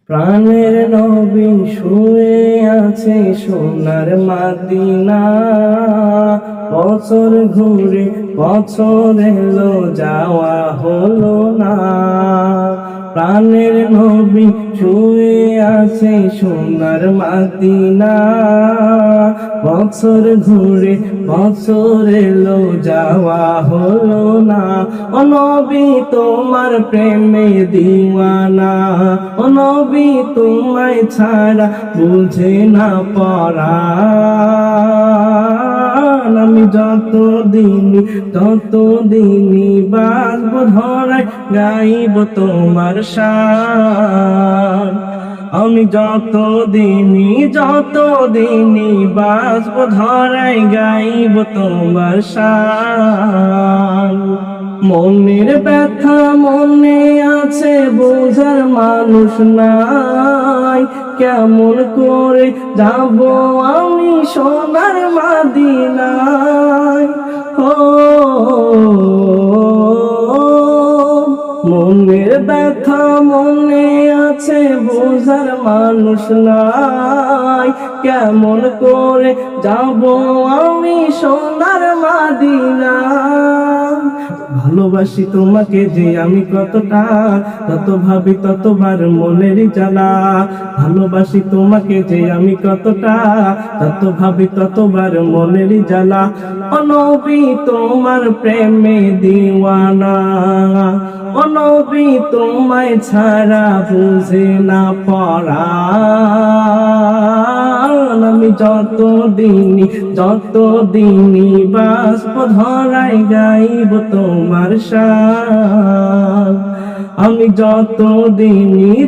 প্রাণের নবী শুয়ে আছে সোনার মদিনা। বছর ঘুরে বছর এলো যাওয়া হলো না। প্রাণের নবী শুয়ে আছে সোনার মদিনা। বছর ঘুরে বছর এলো যাওয়া হলো না। ও নবী তোমার প্রেমে দিওয়ানা। ও নবী তোমায় ছাড়া বুঝে না পরাণ। আমি যতদিনই বাঁচব ধরায় গাইব তোমার শান। আমি যতদিনই বাঁচব ধরায় গাইব তোমার শান। মনের ব্যথা মনে আছে বোঝার মানুষ নাই। কেমন করে যাব আমি সোনার মদিনায়। ও মনের ব্যথা মনে আছে বোঝার মানুষ নাই। কেমন করে যাব আমি সোনার মদিনায়। ভালোবাসি তোমাকে যে আমি কতটা, তত ভাবি ততবার মনের জ্বালা। ভালোবাসি তোমাকে যে আমি কতটা, তত ভাবি ততবার মনের জ্বালা। ও নবী তোমার প্রেমে দিওয়ানা। ও নবী তোমায় ছাড়া বুঝে না পরাণ। আমি যতদিনই বাঁচব ধরায় গাইব তোমার শান। আমি যতদিনই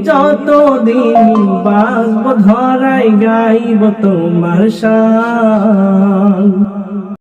বাঁচব ধরায় গাইব তোমার শান।